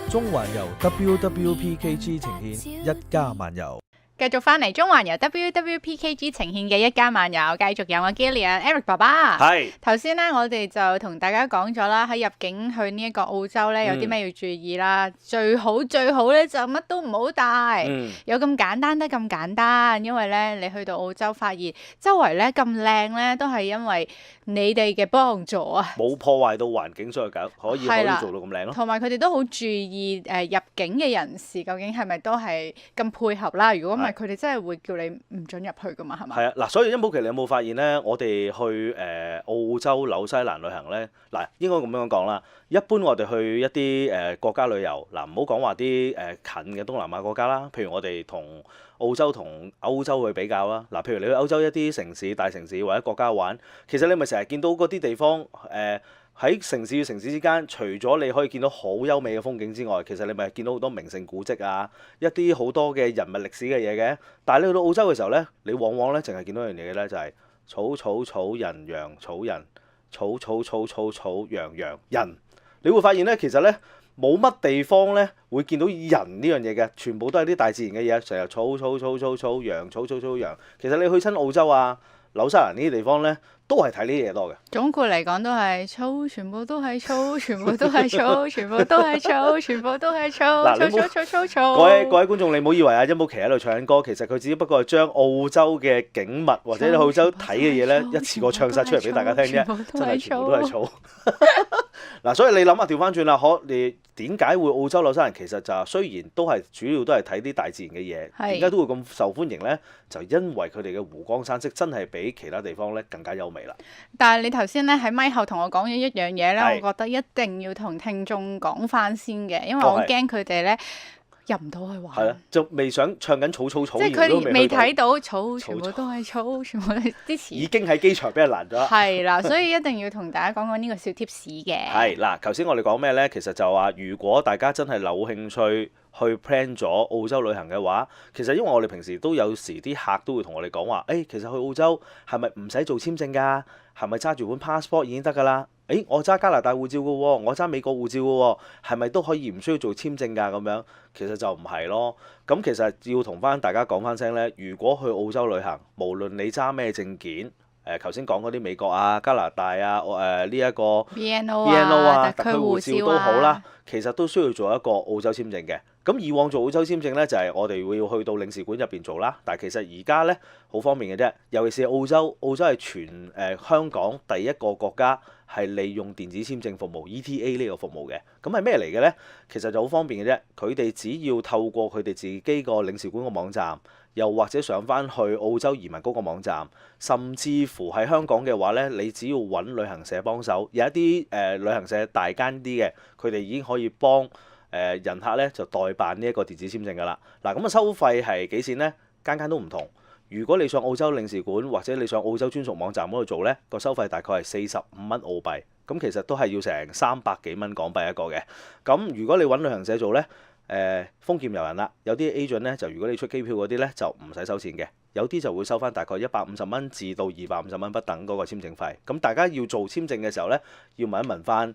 中環遊 WWPKG 呈獻一家漫遊。繼續翻嚟中環遊 WWPKG 呈獻嘅一家漫遊，繼續有我 Gillian Eric 爸爸。係頭先咧，我哋就同大家講咗啦，喺入境去呢一個澳洲咧，有啲咩要注意啦。最好咧就乜都唔好帶，有咁簡單得咁簡單，因為咧你去到澳洲發現周圍咧咁靚咧，都係因為你哋嘅幫助啊，冇破壞到環境，所以可以做到咁靚咯。同埋佢哋都好注意入境嘅人士究竟係咪都係咁配合啦。如果唔係，佢哋真係會叫你唔准入去噶嘛，係咪？係啊，嗱，所以殷寶琪，你有冇發現咧？我哋去澳洲、紐西蘭旅行咧，嗱，應該咁樣講啦。一般我哋去一啲國家旅遊，嗱，唔好講話啲近嘅東南亞國家啦。譬如我哋同澳洲同歐洲去比較啦。嗱，譬如你去歐洲一啲城市、大城市或者國家玩，其實你咪成日見到嗰啲地方喺城市與城市之間，除咗你可以見到好優美嘅風景之外，其實你咪見到好多名勝古蹟啊，一啲好多嘅人物歷史嘅嘢嘅。但係你去到澳洲嘅時候咧，你往往咧淨係見到一樣嘢嘅咧，就係草人羊草人草羊人。你會發現咧，其實咧冇乜地方咧會見到人呢樣嘢嘅，全部都係啲大自然嘅嘢，成日草羊。其實你去親澳洲啊、紐西蘭呢啲地方咧，都係睇呢啲嘢多嘅。總括嚟講都係草，全部都係草，全部都係草，全部都係草，全部都係草。嗱，草。各位觀眾，你唔好以為阿殷寶琪喺度唱緊歌，其實佢只不過係將澳洲嘅景物或者澳洲睇嘅嘢咧，一次過唱晒出嚟俾大家聽啫，真係全部都係草。嗱，所以你諗下調翻轉啦，你點解會澳洲紐西蘭其實就雖然都係主要都係睇啲大自然嘅嘢，點解都會咁受歡迎咧？就因為佢哋嘅湖光山色真係比其他地方咧更加優美啦。但係你頭先咧喺咪後同我講咗一樣嘢咧，我覺得一定要同聽眾講翻先嘅，因為我驚佢哋咧入唔到去玩。係啊，就未想唱緊草，即係佢未睇到草，全部都係草，全部都係啲詞。已經喺機場俾人攔咗啦。係啦，所以一定要同大家講講呢個小貼士嘅。係嗱，頭先我哋講咩咧？其實就話，如果大家真係有興趣去 plan 咗澳洲旅行嘅話，其實因為我哋平時都有時啲客都會同我哋講話，其實去澳洲係咪唔使做簽證㗎？係咪揸住本 passport 已經得㗎啦？我揸加拿大護照㗎喎，我揸美國護照㗎喎，係咪都可以唔需要做簽證㗎？咁樣其實就唔係咯。咁其實要同翻大家講翻聲咧，如果去澳洲旅行，無論你揸咩證件，頭先講嗰啲美國啊、加拿大啊、呢一個 BNO 啊、特區護照都好啦，其實都需要做一個澳洲簽證嘅。咁以往做澳洲簽證咧，就係我哋會要去到領事館入邊做啦。但係其實而家咧好方便嘅啫，尤其是澳洲係全香港第一個國家係利用電子簽證服務 ETA 呢個服務嘅。咁係咩嚟嘅咧？其實就好方便嘅啫。佢哋只要透過佢哋自己個領事館個網站，又或者上翻去澳洲移民局個網站，甚至乎喺香港嘅話咧，你只要揾旅行社幫手，有一啲旅行社大間啲嘅，佢哋已經可以幫人客咧就代辦呢一個電子簽證㗎啦。嗱，咁收費係幾錢咧？間間都唔同。如果你上澳洲領事館或者你上澳洲專屬網站嗰度做咧，個收費大概係45蚊澳幣。咁其實都係要成300幾蚊港幣一個嘅。咁如果你揾旅行社做咧，豐儉由人啦。有啲 agent 咧就如果你出機票嗰啲咧就唔使收錢嘅，有啲就會收翻大概150蚊至到250蚊不等嗰個簽證費。咁大家要做簽證嘅時候咧，要問一問翻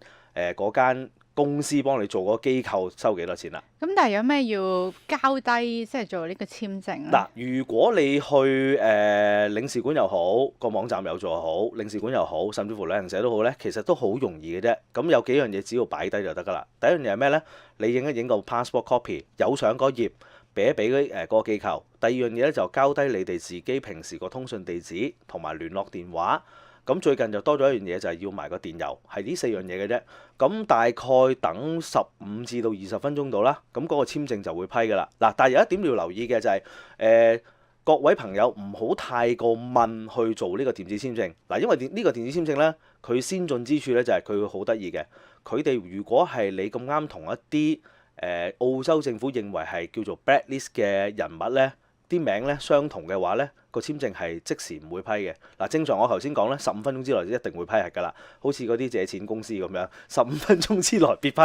嗰間公司幫你做嗰個機構收幾多錢啦？咁但係有咩要交低即係做呢個簽證咧？嗱，如果你去領事館又好，個網站有做又好，領事館又好，甚至乎旅行社都好咧，其實都好容易嘅啫。咁有幾樣嘢只要擺低就得㗎啦。第一樣嘢係咩咧？你影一影個 passport copy，有相嗰頁俾一俾嗰個機構。第二樣嘢咧就交低你哋自己平時個通訊地址同埋聯絡電話。咁最近就多咗一樣嘢，就係要埋個電郵，係呢4樣嘢嘅啫。咁大概等15至到20分鐘度啦，咁嗰個簽證就會批㗎啦。嗱，但係有一點要留意嘅就係各位朋友唔好太過問去做呢個電子簽證。嗱，因為呢個電子簽證咧，佢先進之處咧就係佢會好得意嘅。佢哋如果係你咁啱同一啲澳洲政府認為係叫做 blacklist 嘅人物咧，啲名咧相同嘅話咧，個簽證係即時唔會批嘅。嗱，正常我頭先講咧15分鐘之內一定會批核㗎啦，好似嗰啲借錢公司咁樣15分鐘之內必批。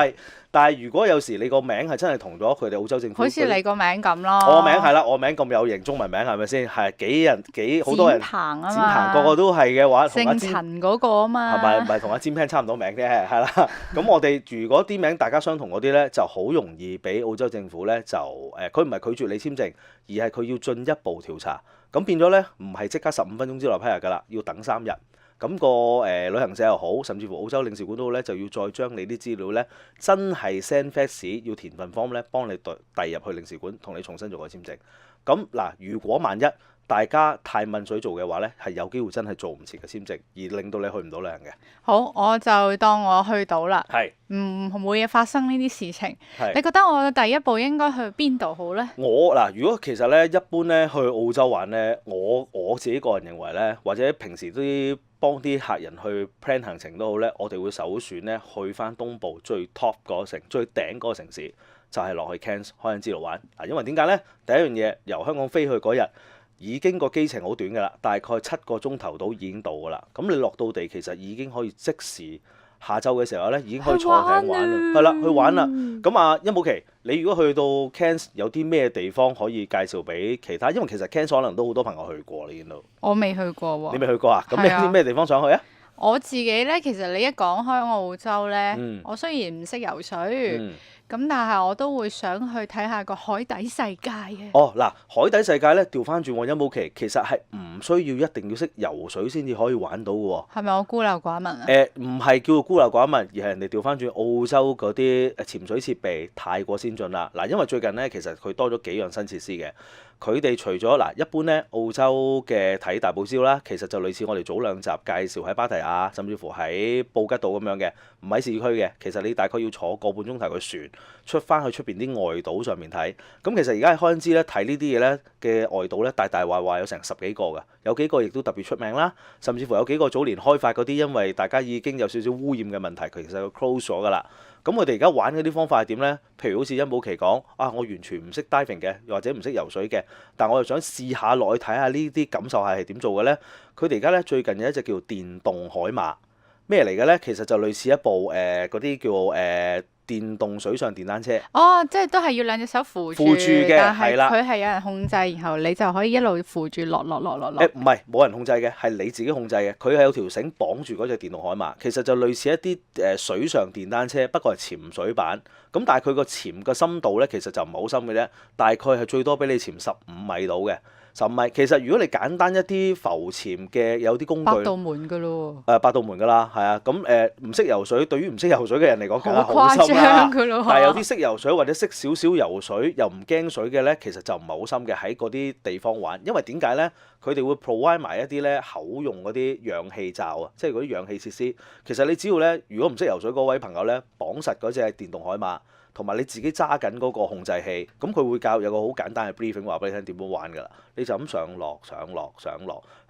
但係如果有時你個名係真係同咗佢哋澳洲政府，好似你個名咁咯。我名係啦，我名咁有型，中文名係咪先？係好多人。展鵬啊嘛，展鵬個個都係嘅話，同阿姓陳嗰個啊嘛，係咪唔係同阿詹平差唔多名啫？係啦，咁我哋如果啲名大家相同嗰啲咧，就好容易俾澳洲政府咧就佢唔係拒絕你簽證，而係佢要進一步調查。咁變咗咧，唔係即刻15分鐘之內批核㗎啦，要等3日。咁個旅行社又好，甚至乎澳洲領事館都好咧，就要再將你啲資料咧，真係 send fax 要填份 form 咧，幫你遞入去領事館，同你重新做個簽證。咁嗱，如果萬一大家太問水做嘅話咧，係有機會真係做唔切嘅簽證，而令到你去唔到旅行嘅。好，我就當我去到啦，係唔會發生呢啲事情。係你覺得我第一步應該去邊度好咧？如果其實咧，一般咧去澳洲玩咧，我自己個人認為咧，或者平時都幫啲客人去 plan 行程都好咧，我哋會首選咧去翻東部最 top 嗰城、最頂嗰個城市，就係落去 Cairns 開恩之路玩。因為點解咧？第一樣嘢由香港飛去嗰日已經個機程好短㗎啦，大概7個鐘頭到已經到㗎啦。咁你落到地其實已經可以即時下晝嘅時候咧，已經可以坐艇玩啦，係啦，去玩啦。咁啊，殷寶琪，你如果去到 Cairns 有啲咩地方可以介紹俾其他？因為其實 Cairns 可能都好多朋友去過，你見到。我未去過喎。你未去過啊？咁你有啲咩地方想去啊？我自己咧，其實你一講開澳洲咧，我雖然唔識游水，咁但係我都會想去睇下個海底世界嘅。嗱，海底世界咧調翻轉喎，殷寶琪，其實係唔需要一定要識游水先至可以玩到嘅喎。係咪我孤陋寡聞啊？唔係叫做孤陋寡聞，而係人哋調翻轉澳洲嗰啲潛水設備太過先進啦。嗱，因為最近咧其實佢多咗幾樣新設施嘅。佢哋除咗一般咧澳洲嘅睇大堡礁啦，其實就類似我哋早2集介紹喺芭提雅，甚至乎喺布吉島咁樣嘅，唔喺市區嘅。其實你大概要坐個半鐘頭嘅船出翻去出邊啲外島上面睇。咁其實而家喺開恩之咧睇呢啲嘢咧嘅外島咧，大話有成10幾個㗎，有幾個亦都特別出名啦。甚至乎有幾個早年開發嗰啲，因為大家已經有少少污染嘅問題，佢其實佢 close 咗㗎啦。咁我哋而家玩嗰啲方法係點咧？譬如好似殷寶琪講我完全唔識 diving 嘅，或者唔識游水嘅，但我又想試下落去睇下呢啲感受係點做嘅咧。佢哋而家咧最近有一隻叫電動海馬，咩嚟嘅咧？其實就類似一部嗰啲叫電動水上電單車。即係都係要2隻手扶住嘅，但係佢係有人控制，然後你就可以一路扶住落。唔係冇人控制嘅，係你自己控制嘅。佢係有條繩綁住嗰隻電動海馬，其實就類似一啲水上電單車，不過係潛水版。咁但係佢個潛嘅深度咧，其實就唔係好深嘅啫，大概係最多俾你潛15米到嘅。15米，其實如果你簡單一啲浮潛嘅有啲工具，八道門㗎咯。八道門㗎啦，係啊。咁唔識游水，對於唔識游水嘅人嚟講，梗係好誇深啦。張㗎咯。但係有啲識游水或者識少少游水又唔驚水嘅咧，其實就唔係好深嘅，喺嗰啲地方玩。因為點解咧？佢哋會 provide 埋一啲咧口用嗰啲氧氣罩啊，即係嗰啲氧氣設施。其實你只要咧，如果唔識游水嗰位朋友咧，綁實嗰隻電動海馬，同埋你自己揸緊嗰個控制器，咁佢會有個好簡單嘅 briefing 話俾你聽點樣玩㗎啦。你就咁上落，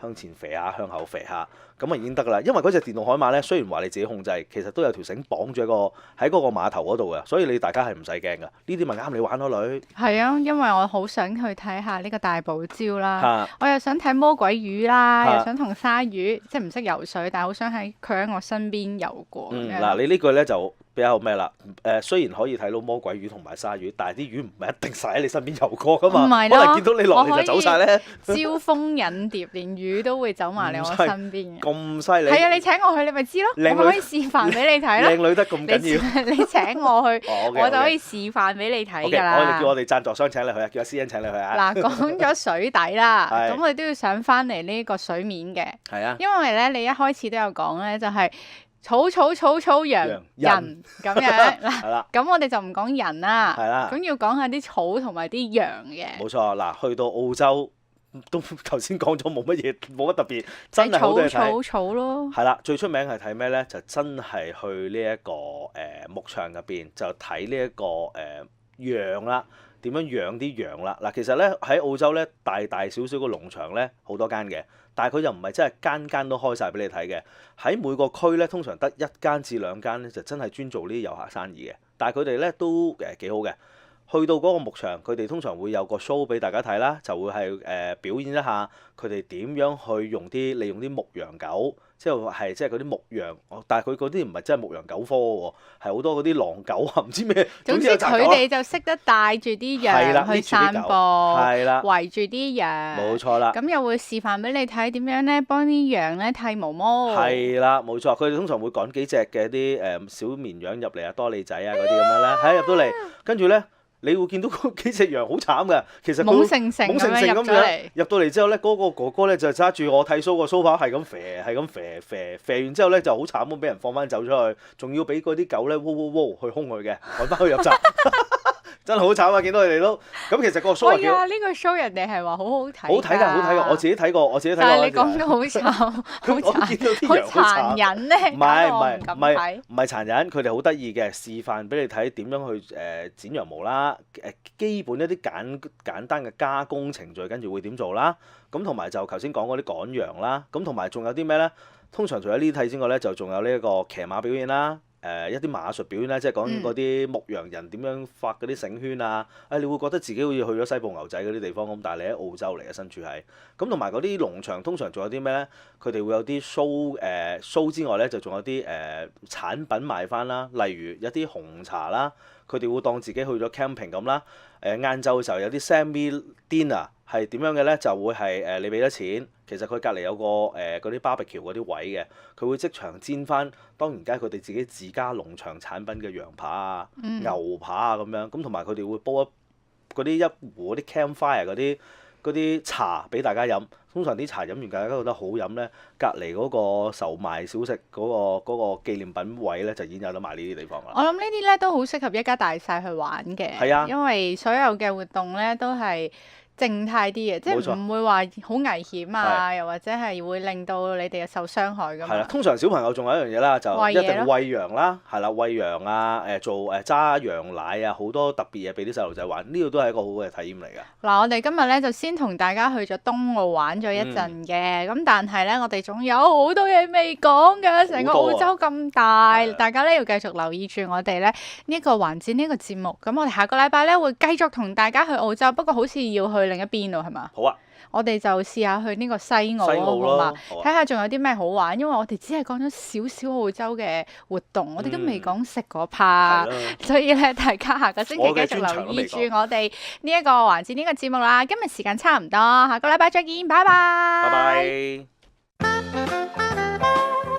向前飛下，向後飛下，咁啊已經得㗎啦。因為嗰隻電動海馬咧，雖然話你自己控制，其實都有條繩綁住喺嗰個碼頭嗰度嘅，所以你大家係唔使驚㗎。呢啲咪啱你玩咯，女。係啊，因為我好想去睇下呢個大堡礁啦，我又想睇魔鬼魚啦，又想同鯊魚，即係唔識游水，但係好想佢喺我身邊游過。嗱，你呢句咧就比較咩啦？雖然可以睇到魔鬼魚同埋鯊魚，但係啲魚唔係一定實喺你身邊游過㗎嘛，可能見到你落嚟就走晒咧。招蜂引蝶，連魚都會走埋嚟我身邊嘅。咁犀利！係啊，你請我去，你咪知咯。我可以示範俾你睇咯。靚女得咁緊要。你請我去，我就可以示範俾你睇㗎啦。我哋叫我哋贊助商請你去啊，叫阿思欣請你去啊。嗱，講咗水底啦，咁我哋都要上翻嚟呢個水面嘅。係啊。因為咧，你一開始都有講咧，就係草羊人咁樣嗱。咁我哋就唔講人啦。係啦。咁要講下啲草同埋啲羊嘅。冇錯，嗱，去到澳洲都頭先講咗冇乜嘢，冇乜特別，真係好多嘢睇。草咯。係啦，最出名係睇咩咧？就真係去呢一個牧場入邊，就睇呢一個羊啦，點樣養啲羊啦。嗱，其實咧喺澳洲咧，大大小小個農場咧好多間嘅。但係佢又唔係真係間間都開晒俾你睇嘅，喺每個區咧通常得1間至2間咧就真係專做呢啲遊客生意嘅。但係佢哋咧都幾好嘅，去到嗰個牧場，佢哋通常會有個 show 俾大家睇啦，就會係表演一下佢哋點樣去利用啲牧羊狗，即係嗰啲牧羊，但係佢嗰啲唔係真係牧羊狗科喎，係好多嗰啲狼狗啊，唔知咩。總之佢哋就識得帶住啲羊去散步，圍住啲羊。冇錯啦。咁又會示範俾你睇點樣咧，幫啲羊咧剃毛毛。係啦，冇錯。佢哋通常會趕幾隻嘅啲小綿羊入嚟啊，多利仔啊嗰啲咁樣咧，入到嚟，跟住咧。你會見到嗰幾隻羊好慘㗎，其實懵盛盛咁樣入到嚟之後咧，嗰個哥哥咧就揸住我剃鬚個梳化，係咁肥完之後咧就好慘咁俾人放翻走出去，仲要俾嗰啲狗咧喎去兇佢嘅，趕翻去入閘。真係好慘啊！見到佢哋都咁，其實個 show 係啊，呢個 show 人哋係話好好睇。好睇㗎，我自己睇過。但係你講得好慘，好殘忍咧。唔係殘忍，佢哋好得意嘅，示範俾你睇點樣去剪羊毛啦，基本一啲簡單嘅加工程序，跟住會點做啦。咁同埋就頭先講嗰啲趕羊啦，咁同埋仲有啲咩咧？通常除咗呢啲睇之外咧，就仲有呢一個騎馬表演啦。一啲馬術表演咧，即係講嗰啲牧羊人點樣發嗰啲繩圈啊！你會覺得自己好似去咗西部牛仔嗰啲地方咁，但係你喺澳洲嚟嘅身處係咁，同埋嗰啲農場通常仲有啲咩咧？佢哋會有啲 show 之外咧，就仲有啲產品賣翻啦，例如一啲紅茶啦，佢哋會當自己去咗 camping 咁啦。晏晝嘅時候有啲 Sami dinner 係點樣嘅咧？就會係你俾咗錢，其實佢隔離有個嗰啲 barbecue 嗰啲位嘅，佢會即場煎翻。當然，梗係佢哋自家農場產品嘅羊扒啊、牛扒啊咁樣，咁同埋佢哋會煲嗰啲一壺嗰啲 campfire 嗰啲茶俾大家飲。通常啲茶飲完大家覺得好飲咧，隔離嗰個售賣小食嗰個紀念品位咧就已經有得賣呢啲地方啦。我諗呢啲咧都好適合一家大細去玩嘅，係啊，因為所有嘅活動咧都係靜態啲嘅，即係唔會話好危險啊，又或者係會令到你哋受傷害㗎嘛。係啦，通常小朋友仲有一樣嘢啦，就一定餵羊啦，係啦，餵羊啊，做揸羊奶啊，好多特別嘢俾啲細路仔玩，呢個都係一個好好嘅體驗嚟㗎。嗱，我哋今日咧就先同大家去咗東澳玩咗一陣嘅，咁但係咧我哋仲有好多嘢未講㗎，成個澳洲咁大，大家咧要繼續留意住我哋咧呢一個環節呢個節目。咁我哋下個禮拜咧會繼續同大家去澳洲，不過好似要去另一邊咯，係嘛？好啊！我哋就試下去呢個西澳咯，好嘛？睇下仲有啲咩好玩，因為我哋只係講咗少少澳洲嘅活動，我哋都未講食嗰 part，所以咧大家下個星期繼續留意住我哋呢一個環節呢個節目啦。今日時間差唔多，下個禮拜再見，拜拜。拜拜。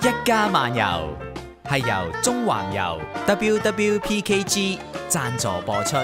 一家漫遊係由中環遊 WWPKG 贊助播出。